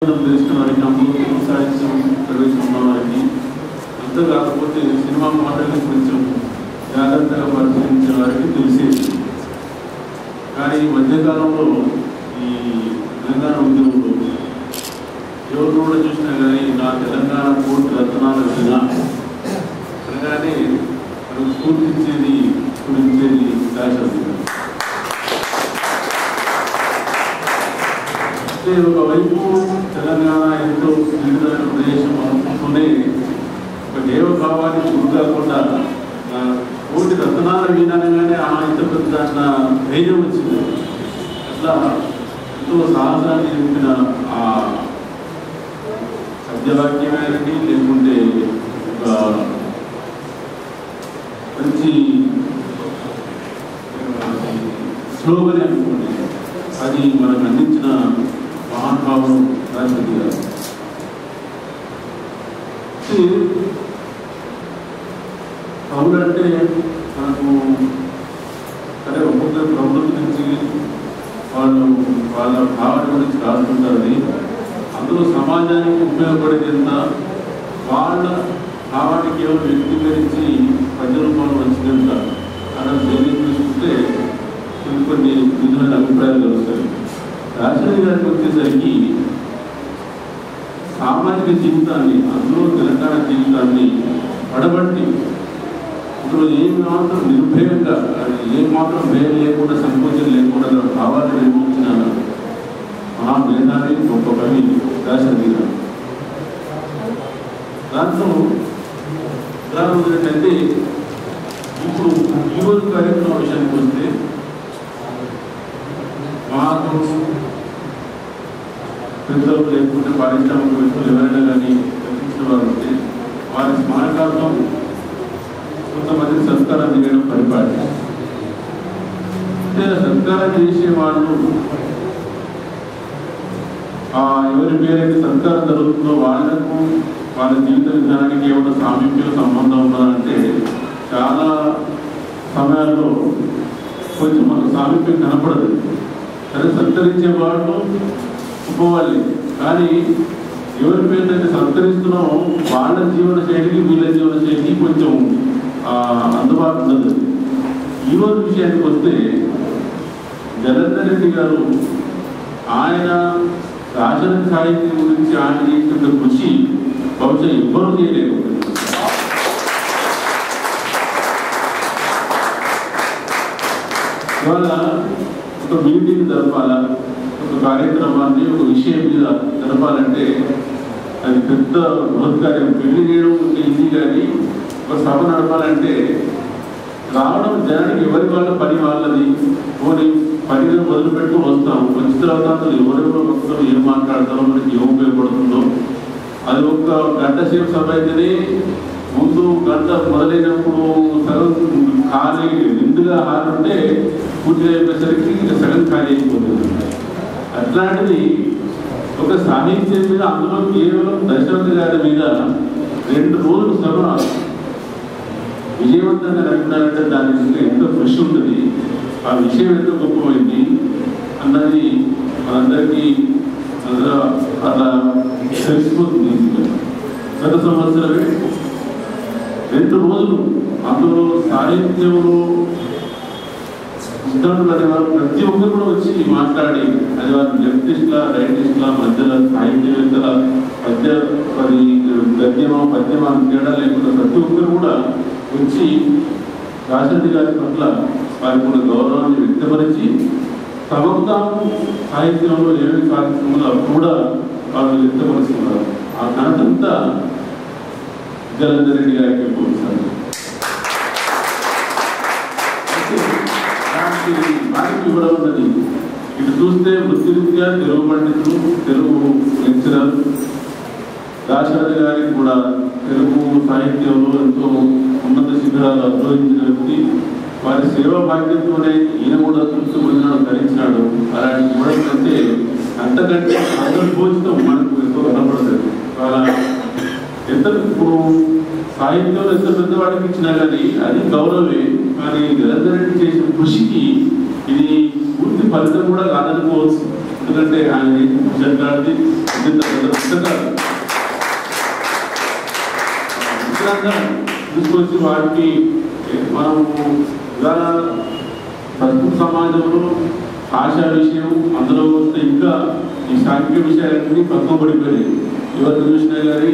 తెలిసిన వారికి అందులో తెలుగు సాహిత్యం ప్రవేశం ఉన్న వారికి అంతా కాకపోతే సినిమా మాటల్ని కొంచెం జాగ్రత్తగా పరిశీలించిన వారికి తెలిసేది. కానీ ఈ మధ్యకాలంలో ఈ తెలంగాణ ఉద్యమంలో ఎవరు కూడా చూసినా కానీ నా తెలంగాణ కోటి రత్నాల విన అనగానే మనకు స్ఫూర్తించేది స్ఫురించేది దాశరథి గారు. ఒకవైపు తెలంగాణ ఎంతో వివిధమైన ప్రదేశం అనుకుంటూనే ఒక దేవభావాన్ని గురి కాకుండా కోటి రత్నాల వీణనగానే ఇంత పెద్ద ధైర్యం వచ్చింది. అట్లా ఎంతో సాహసాన్ని నింపిన ఆ సత్యవాక్యమేనండి, లేకుంటే ఒక మంచి స్లోగన్ అనుకోండి, అది మనకు అందించిన మహానుభావుడు దాశరథి గారు. కవులు అంటే మనకు సరే ఒక్కొక్కరు ప్రకృతి నుంచి వాళ్ళు వాళ్ళ భావన గురించి రాస్తుంటారు. అందులో సమాజానికి ఉపయోగపడేది ఎంత, వాళ్ళ భావాన్ని కేవలం వ్యక్తీకరించి పద్య రూపంలో వచ్చిందంత అన్నది తెలియదు చూసుకుంటే కొన్ని విధమైన అభిప్రాయాలు కలుస్తాయి. దాశరథి గారికి వచ్చేసరికి సామాజిక జీవితాన్ని, అందులో తెలంగాణ జీవితాన్ని పడబట్టి అందులో ఏమి మాత్రం నిర్భయంగా, అది ఏమాత్రం భయం లేకుండా, సంకోచం లేకుండా భావాన్ని నిర్మించిన మహామేధావి గొప్ప కవి దాశరథి గారు. దాంట్లో ఉదాహరణ ఏంటంటే, ఇప్పుడు ఈరోజు కార్యక్రమం విషయానికి వస్తే మాకు పెద్దలు లేకుంటే పారిశ్రామికవేత్తలు ఎవరైనా కానీ కనిపించిన వారు ఉంటే వారి స్మారకార్థం కొంతమంది సంస్కారం చేయడం పరిపాటి. అంటే సంస్కారం చేసే వాళ్ళు ఎవరి పేరైతే సంస్కారం జరుగుతుందో వాళ్ళకు వాళ్ళ జీవిత విధానానికి ఏమైనా సామీప్య సంబంధం ఉన్నదంటే చాలా సమయాల్లో కొంచెం మనకు సామీప్యం కనపడదు. సరే, సత్కరించే వాళ్ళు ఒప్పుకోవాలి, కానీ ఎవరి పేరునైతే సత్కరిస్తున్నామో వాళ్ళ జీవన శైలికి వీళ్ళ జీవన శైలికి కొంచెం అందుబాటు ఉండదు. ఈరోజు విషయానికి వస్తే జలంధర్ రెడ్డి గారు ఆయన దాశరథి సాహిత్యం గురించి ఆయన చేసిన కృషి బహుశా ఎవ్వరూ చేయలేదు. ఇవాళ ఒక మీటింగ్ జరపాలా, ఒక కార్యక్రమాన్ని ఒక విషయం మీద జరపాలంటే అది పెద్ద బృహత్కార్యం. పెళ్లి చేయడం ఈజీ, కానీ ఒక సభ నడపాలంటే రావడం జనానికి ఎవరి వాళ్ళ పని వాళ్ళది. పోనీ పనిగా మొదలుపెట్టు వస్తాం, వచ్చిన తర్వాత అసలు ఎవరెవరో వస్తారో, ఏం మాట్లాడతారో, మనకి ఏం ఉపయోగపడుతుందో. అది ఒక గంట సేపు సభ అయితేనే ముందు గంట మొదలైనప్పుడు సగం ఖాళీ నిండుగా హారుంటే పూర్తిగా అయిపోయేసరికి ఇంకా సగం ఖాళీ అయిపోతుంది. అట్లాంటిది ఒక సాహిత్యం మీద, అందులో కేవలం దశరథి గారి మీద 2 రోజులు సభ విజయవంతంగా నడిపినారంటే దాని ఎంత కృషి ఉంటుంది, ఆ విషయం ఎంత గొప్పమైంది అన్నది మనందరికీ అలా తెలిసిపోతుంది. గత సంవత్సరమే 2 రోజులు అందులో సాహిత్యంలో ఉద్దండులు అనేవారు ప్రతి ఒక్కరు కూడా వచ్చి మాట్లాడి, అది వారు లెఫ్టిస్ట్లా రైటిస్ట్లా మధ్యలో సాహిత్యవేత్తల గద్యమా పద్యమా తేడా లేకుండా ప్రతి ఒక్కరు కూడా వచ్చి దాశరథి గారి పట్ల వారికి కూడా గౌరవాన్ని వ్యక్తపరిచి తమకు తాము సాహిత్యంలో ఏమి సాధిస్తుందో కూడా వాళ్ళు వ్యక్తపరుస్తున్నారు. ఆ ఘనతంతా జలంధర్ రెడ్డి గారికి పోలీసారు. వారికి ఇవ్వడం ఉన్నది. ఇటు చూస్తే వృత్తిరీత్యా తెలుగు పండితులు, తెలుగు లెక్చరర్, దాశరథి గారికి కూడా తెలుగు సాహిత్యంలో ఎంతో ఉన్నత శిఖరాలు అధిరోహించిన వ్యక్తి. వారి సేవా భాగ్యంతోనే ఈయన కూడా చూసుకున్నాడు, ధరించినాడు. అలాంటి చూడాలంటే అంతకంటే అంతర్భోజితం మనకు ఎంతో కనపడుతుంది. అలా ఎంత ఇప్పుడు సాహిత్యంలో ఎంత పెద్దవాడికి ఇచ్చినా కానీ అది గౌరవే. కానీ జలంధర్ రెడ్డి చేసిన కృషికి ఇది పూర్తి ఫలితం కూడా కాదనుకోవచ్చు. ఎందుకంటే ఆయన పుస్తకాలు తీసుకొచ్చి వాటిని మనము ప్రస్తుత సమాజంలో భాషా విషయం అందులో వస్తే ఇంకా ఈ సాంఘిక విషయాలన్నీ పక్కన పడిపోయాయి. ఎవరు చూసినా కానీ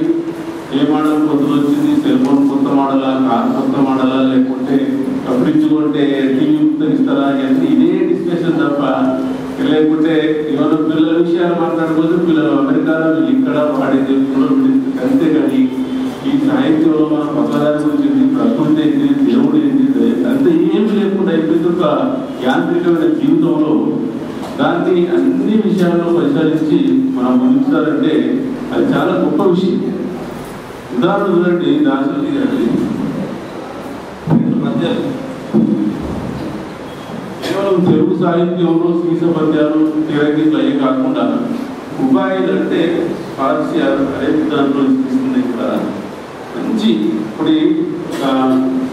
ఏ మోడల్ కొత్తలో వచ్చింది, సెల్ ఫోన్ కొత్త మోడలా, కార్ కొత్త మోడలా, లేకుంటే ఫ్రిడ్జ్ కొంటే టీవీ ఇస్తారా, ఇవన్నీ ఇదే డిస్కషన్ తప్ప, లేకుంటే ఏమైనా పిల్లల విషయాలు మాట్లాడుకోవచ్చు. పిల్లలు అమెరికాలో వీళ్ళు ఇక్కడ వాడేది అంతేగాని ఈ సాహిత్యంలో మన పక్కదారి గురించి ప్రకృతి ఏంటి, దేవుడు ఏంటి అంత ఏమి లేకుండా అయిపోయింది. ఒక యాంత్రికమైన జీవితంలో దాన్ని అన్ని విషయాల్లో పరిశీలించి మనం ముందుతారంటే అది చాలా గొప్ప విషయం. ఉదాహరణ చూడండి, దాశరథి గారి పద్యాలు కేవలం తెలుగు సాహిత్యంలో సీస పద్యాలు తిరగీలు అయ్యే కాకుండా ఉపాయాలు అంటే పార్సీ అనే దాంట్లో తీసుకున్నాయి కూడా మంచి ఇప్పుడు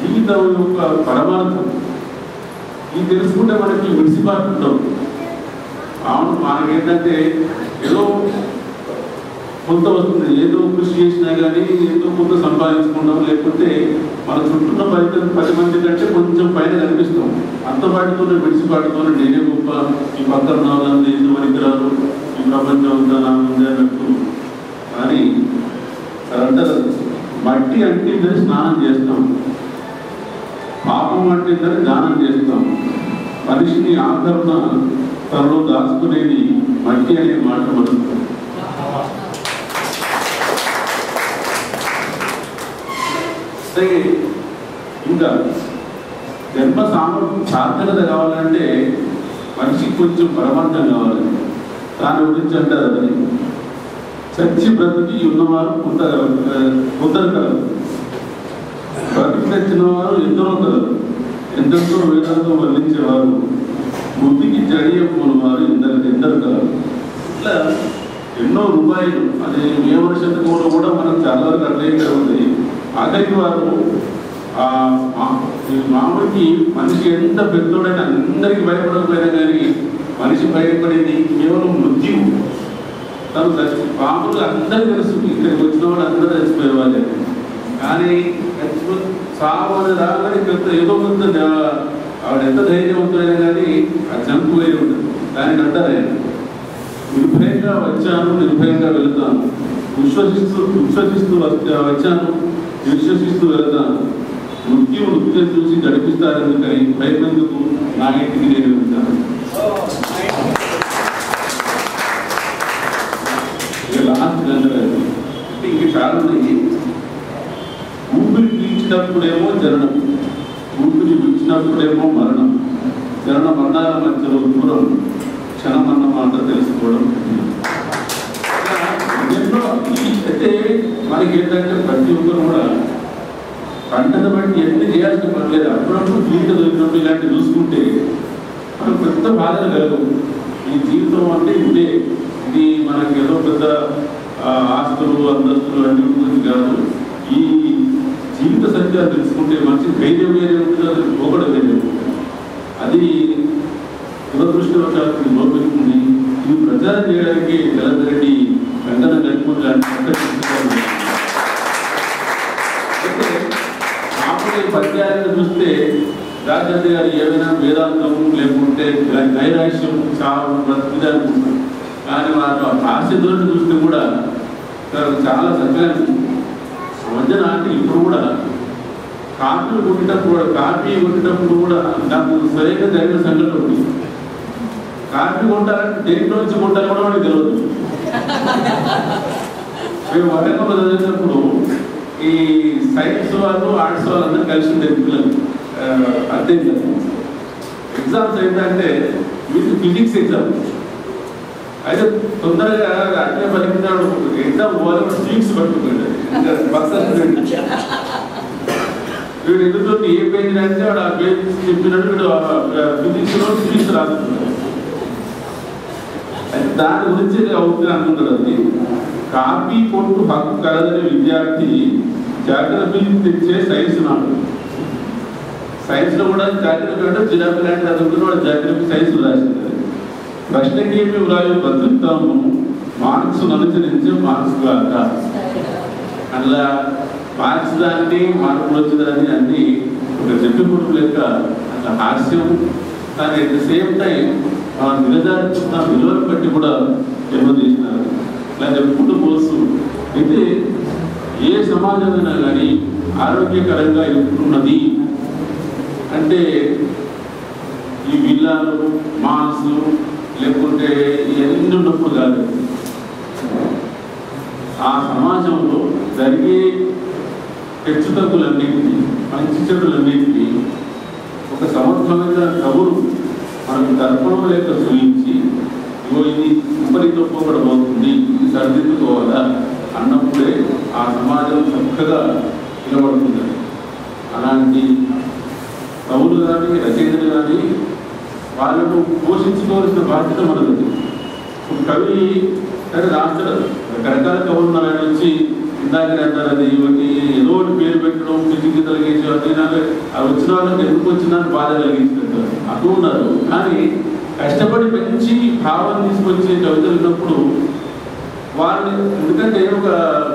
జీవితం యొక్క పరమార్థం ఇది తెలుసుకుంటే మనకి విడిసిపాటుంటాం. అవును, మనకేంటంటే ఏదో కొంత వస్తుంది, ఏదో కృషి చేసినా కానీ ఏదో కొంత సంపాదించుకుంటాం, లేకపోతే మన చుట్టూ 10 మంది కంటే కొంచెం పైన కనిపిస్తాం. అంతపాటితోనే విడిసిపాటుతోనే నేనే గొప్ప, ఈ పక్కన వాళ్ళని ఎందుకు పనికిరారు, ఈ ప్రపంచం అంతా నా ముందే అన్నట్టు. కానీ అంటారు మట్టి అంటిందని స్నానం చేస్తాం, పాపం అంటిందని దానం చేస్తాం, మనిషిని ఆకరణ తనలో దాచుకునేది మట్టి అనే మాట మనం. ఇంకా జన్మ సార్థకత కావాలంటే మనిషికి కొంచెం పరమార్థం కావాలి. దాని గురించి అంటారు అది చచ్చి బ్రతికి ఉన్నవారు కొందరు కలరు, బ్రతికి తెచ్చిన వారు ఎందరో కలరు, ఎందరితో వేదాలతో వర్ణించేవారు, బుద్ధికి జడియప్పుకున్న వారు ఎందరు కలరు. ఇట్లా ఎన్నో రూపాయలు అది ఏ వర్షంలో కూడా మనకు చాలా వరకు అట్లే ఉంది. ఆఖరికి వారు మామూలుకి మనిషి ఎంత పెద్దోడైనా అందరికీ భయపడకపోయినా కానీ మనిషి భయపడేది కేవలం మృత్యువు. తను మామూలుగా అందరూ తెలుసు, ఇక్కడికి వచ్చిన వాళ్ళు అందరూ చచ్చిపోయేవాళ్ళే. కానీ సాగు అని రాగానే పెద్ద ఏదో కొంత ఆవిడ ఎంత ధైర్యవంతుడైనా కానీ ఆ చంపు వేరే ఉంటుంది. దానికి అంటారు నిర్భయంగా వచ్చాను, నిర్భయంగా వెళుతాను, విశ్వసిస్తూ వచ్చాను, విశ్వసిస్తూ వెళతాను, నృత్యం చూసి గడిపిస్తారెందుకని భయపెందుకు, నా ఇంటికి నేను వెళ్తాను. లాస్ట్ గంటలేదు ఇంక చాలా ఉన్నాయి. ఊపిరి పీల్చినప్పుడేమో జననం, ఊపిరి పీల్చినప్పుడేమో మరణం, జనన మరణాల మధ్యలో దూరం క్షణమన్న మాట తెలుసుకోవడం. అయితే మనకి ఏంటంటే ప్రతి ఒక్కరు కూడా పంటను బట్టి ఎన్ని చేయాల్సిన పర్లేదు. అప్పుడప్పుడు జీవితం దొరికినప్పుడు ఇలాంటివి చూసుకుంటే మనకు పెద్ద బాధలు కలగవు. ఈ జీవితం అంటే ఇదే, ఇది మనకి ఏదో పెద్ద ఆస్తులు అంతస్తులు అన్ని గురించి కాదు. ఈ జీవిత సత్యాలు తెలుసుకుంటే మంచి ధైర్యం వేరే ఉంటుంది, అది పోకడం వేరే ఉంటుంది. అది దురదృష్టవశాత్తు లోపెడుతుంది. ఇది ప్రచారం చేయడానికి జలధరెడ్డి వెంకన్న గడిపూడి అయితే మామూలు పద్యాలను చూస్తే రాజాది గారు ఏమైనా వేదాంతం లేకుంటే నైరాశ్యం చావు బ్రతికిదే అనుకుంటారు. కానీ వారు ఆశతోటి చూస్తే కూడా చాలా చక్కగా మధ్యన అంటే ఇప్పుడు కూడా కాపీ కొట్టేటప్పుడు కూడా నాకు సరైన జరిగిన సంఘటన ఉంది. కాపీ కొంటారంటే దేంట్లో నుంచి కొంటారు కూడా మనకి తెలియదు. మేము వరంగల్లో చదివినప్పుడు ఈ సైన్స్ వాళ్ళు ఆర్ట్స్ వాళ్ళందరూ కలిసి ఉండేది పిల్లలు. అర్థం కాదు ఎగ్జామ్స్ ఏంటంటే వీళ్ళు ఫిజిక్స్ ఎగ్జామ్ అయితే తొందరగా అట్లే పలికినాడు ఎగ్జామ్ పోవాలని స్వీట్స్ పట్టుకుంటాడు. వీడు ఎదురుతో ఏ పేజీ రాస్తే వాడు ఆ పేజ్ చెప్పినట్టు వీడు ఫిజిక్స్ లో స్వీట్స్ రాస్తున్నాడు. అయితే దాని గురించి అవుతుంది అనుకుంటాడు. అది కాపీ కొట్టు హక్కు కలదని విద్యార్థి జాగ్రత్త తెచ్చే సైన్స్ నాడు. సైన్స్ లో కూడా జాగ్రత్త అంటే జిరాఫీ లాంటి చదువుకుని వాడు జాగ్రత్త సైన్స్ రాసింది. ప్రశ్నకి ఏమి వ్రాయు బతుకుతాము మార్క్స్ అనుసరించే మార్క్స్ కాక అట్లా మార్క్స్ దాన్ని మార్పులు వచ్చిందని అన్ని ఒక చెప్పిపుడు లెక్క అట్లా హాస్యం, కానీ అట్ ద సేమ్ టైం దిగజారుతున్న విలువలు బట్టి కూడా ఏమో చేసినారు. ఇలా చెప్పుకుంటూ పోస్తూ అయితే ఏ సమాజమైనా కానీ ఆరోగ్యకరంగా ఉంటున్నది అంటే ఈ విల్లాలు మాల్స్ లేకుంటే ఎన్ని ఉన్నప్పుడు కాదు, ఆ సమాజంలో జరిగే హెచ్చుతగ్గులన్నింటినీ మంచి చెడులన్నింటినీ ఒక సమర్థమైన కవులు మనకు దర్పణం లేక చూపించి ఇది విపరీతం పోకడమవుతుంది, ఇది సరిదిద్దుకోవాలా అన్నప్పుడే ఆ సమాజం చక్కగా నిలబడుతుంది. అలాంటి కవులు కానీ రచయితలు కానీ వాళ్ళను పోషించుకోవాల్సిన బాధ్యత మనది. కవి సరే రాస్తాడు, రకరకాల కవులు మన వచ్చి ఇందాక అంటారు అది ఇవన్నీ ఏదో ఒకటి పేరు పెట్టడం, పిచ్చికి కలిగించు అది నాకు అవి వచ్చిన వాళ్ళకి ఎందుకు వచ్చినా బాధ కలిగించినట్టు అటు ఉన్నారు. కానీ కష్టపడి పెంచి భావం తీసుకొచ్చే కవితలు ఉన్నప్పుడు వాళ్ళని, ఎందుకంటే ఒక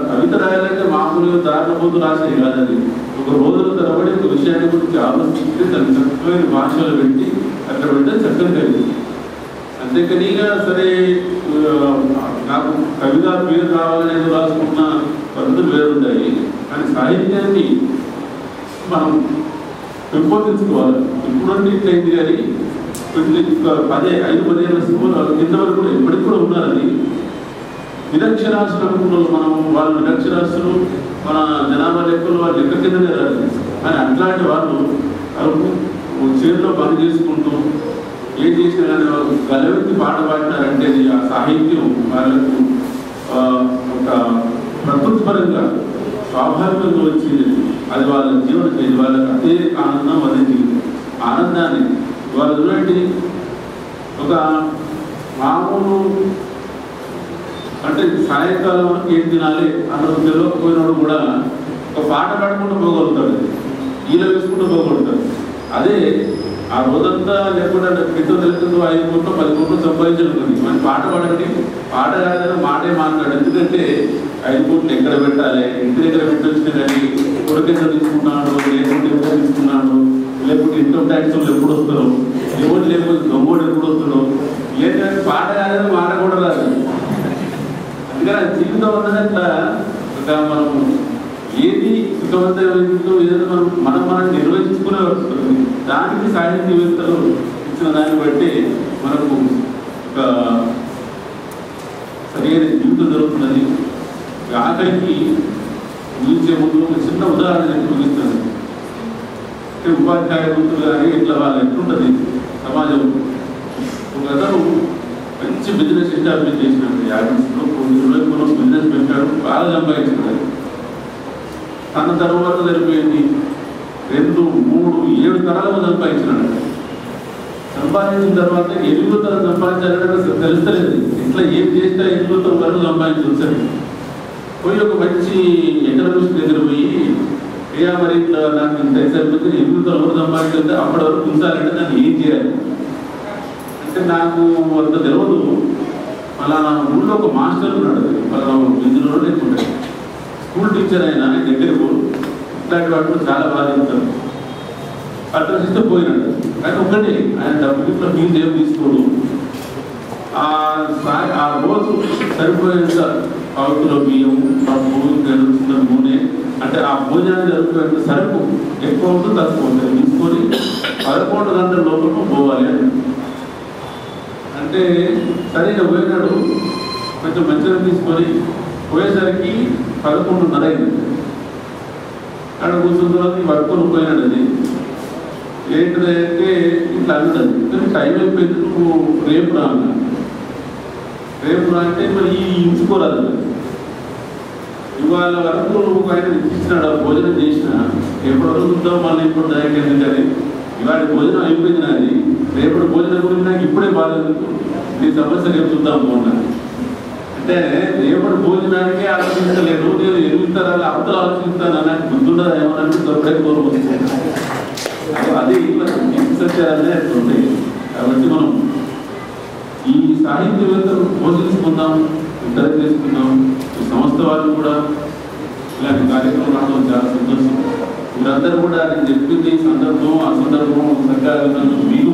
కవిత రాయాలంటే మామూలుగా దారిపోతూ రాసేది కాదని ఒక రోజుల తరబడి ఒక విషయాన్ని గురించి ఆలోచించి దాన్ని చక్కమైన భాషలో పెట్టి అక్కడ పెట్టే చక్కని కవిత. అంతేకానిగా సరే నాకు కవిత పేరు రావాలనేది రాసుకున్న పద్ధతులు వేరుంటాయి, కానీ సాహిత్యాన్ని మనం పెంపొందించుకోవాలి. ఇప్పుడంటే ఇట్లయింది కానీ 5-10 ఏళ్ళ సింహలు ఇంతవరకు కూడా ఇప్పటికి కూడా ఉన్నారని నిరక్షరాస్యులు అనుకున్న మనం వాళ్ళు నిరక్షరాస్యులు మన జనాభా లెక్కలు వాళ్ళు లెక్క కిందనే రాదు. కానీ అట్లాంటి వాళ్ళు చేతిలో పని చేసుకుంటూ ఏం చేసినా కానీ వాళ్ళు గలవెత్తి పాట పాడినారంటే ఆ సాహిత్యం వాళ్ళకు ఒక ప్రకృతిపరంగా స్వాభావికంగా వచ్చింది. అది వాళ్ళ జీవన శైలి, వాళ్ళకి అదే ఆనందం, అదే జీవితం. ఆనందాన్ని వాళ్ళు చూడండి, ఒక మామూలు అంటే సాయంకాలం ఏం తినాలి అన్నది తెలియకపోయినప్పుడు కూడా ఒక పాట పాడుకుంటూ పోగలుగుతాడు, ఈల వేసుకుంటూ పోగలుగుతాడు. అదే ఆ రోజంతా లేకుండా పెద్ద తెలుగుతుందో 5 కోట్లు 10 కోట్లు సంపాదించనుకుంది. మన పాట పాడండి, పాట కాదని మాటే మాట్లాడు. ఎందుకంటే 5 కోట్లు ఎక్కడ పెట్టాలి, ఇంటి దగ్గర పెట్టొచ్చిన కానీ కొరకెంత తీసుకున్నాడు, లేకుంటే ఎంత తీసుకున్నాడు, లేకుంటే ఇన్కమ్ ట్యాక్స్ ఎప్పుడు వస్తారు, ఎవరు లేకపోతే దొంగోడు ఎప్పుడు వస్తాడు, లేదంటే పాట కాదని మాట కూడా రాదు. అందుకని జీవితం అన్నదట్లా ఒక మనం ఏది సుఖవంతమైందో ఏదైనా మనం నిర్వహించుకునే వస్తుంది. దానికి సాహిత్యవేత్తలు ఇచ్చిన దాన్ని బట్టి మనకు ఒక సరైన జీవితం జరుగుతున్నది. ఆఖరికి ముగించే ముందు ఒక చిన్న ఉదాహరణ ముగిస్తాను. అంటే ఉపాధ్యాయ వృత్తులు కానీ ఇట్లా వాళ్ళు ఎట్లుంటుంది సమాజం. ఒక అతను మంచి బిజినెస్ ఎస్టాబ్లిష్ చేసినాడు, 50 కోట్లు బిజినెస్ పెట్టాడు, బాగా సంపాదించినాడు. తన తర్వాత సరిపోయింది 2, 3, 7 తరాలు సంపాదించినాడు. సంపాదించిన తర్వాత 8వ తరం సంపాదించాలంటే తెలుస్తలేదు. ఇట్లా ఏం చేస్తే 8వ తరం వరకు సంపాదించాలి. పోయి ఒక మంచి ఎకనామిస్ట్ దగ్గర పోయి, అయ్యా మరి ఇట్లా నాకు ఇంత సరిపోతే 8వ తరం వరకు సంపాదించాలంటే అప్పటి వరకు ఉంచాలంటే దాన్ని ఏం చేయాలి అంటే, నాకు అంత తెలియదు. పలానా ఊళ్ళో ఒక మాస్టర్ ఉన్నాడు, పలానా ఇందులో నేర్చుకుంటాడు, స్కూల్ టీచర్ అయినా దగ్గరకు ఇట్లాంటి వాటిలో చాలా బాధించారు. అడ్రస్ ఇస్తే పోయినాడు. కానీ ఒక్కటే ఆయన డబ్బులు ఇట్లా ఫీజు ఏం తీసుకోడు. ఆ రోజు సరిపోయేంత పావుకిలో బియ్యం, పప్పు, చిన్న నూనె, అంటే ఆ భోజనాన్ని జరుగుతున్న సరుకు ఎక్కువ ఉంటుంది తక్కువ ఉంటుంది తీసుకొని 11 గంటల లోపల పోవాలి అని అంటే, సరిగ్గా పోయినాడు. కొంచెం మంచిగా తీసుకొని పోయేసరికి 11:30 అయింది. అక్కడ కూర్చున్న తర్వాత పడుకొని పోయినాడు. అది ఏంటంటే ఇట్లా అన్నది, కానీ టైం అయిపోయింది, నువ్వు రేపు రా అన్నా. రేపు రా అంటే మరి ఇంచుకోరాదు. ఇవాళ వరకు నువ్వు ఆయన ఇచ్చినాడు, భోజనం చేసిన ఎప్పటి వరకు చూద్దాం, మళ్ళీ ఇప్పుడు డైరెక్ట్ ఎందుకని ఇవాళ భోజనం అయిపోయింది నాది, రేపటి భోజనం గురించి నాకు ఇప్పుడే బాధ ఎందుకు, నీ సమస్య రేపు చూద్దాం పోన్నాను అంటే, రేపటి భోజనానికి ఆలోచించలేదు, నేను 8 తరాలు అవతల ఆలోచిస్తాను నాకు గుర్తుండదు ఏమన్నా దొరకడే కోరుకుంటున్నాను. అది సత్యాలనే ఉంటాయి. కాబట్టి మనం ఈ సాహిత్యవేత్తలు పోషించుకుందాం, ఇద్దరు చేసుకున్నాం. ఈ సంస్థ వాళ్ళు కూడా ఇలాంటి కార్యక్రమం రావడం చాలా సంతోషం. మీరందరూ కూడా నేను చెప్పింది సందర్భం ఆ సందర్భం చక్కగా మీకు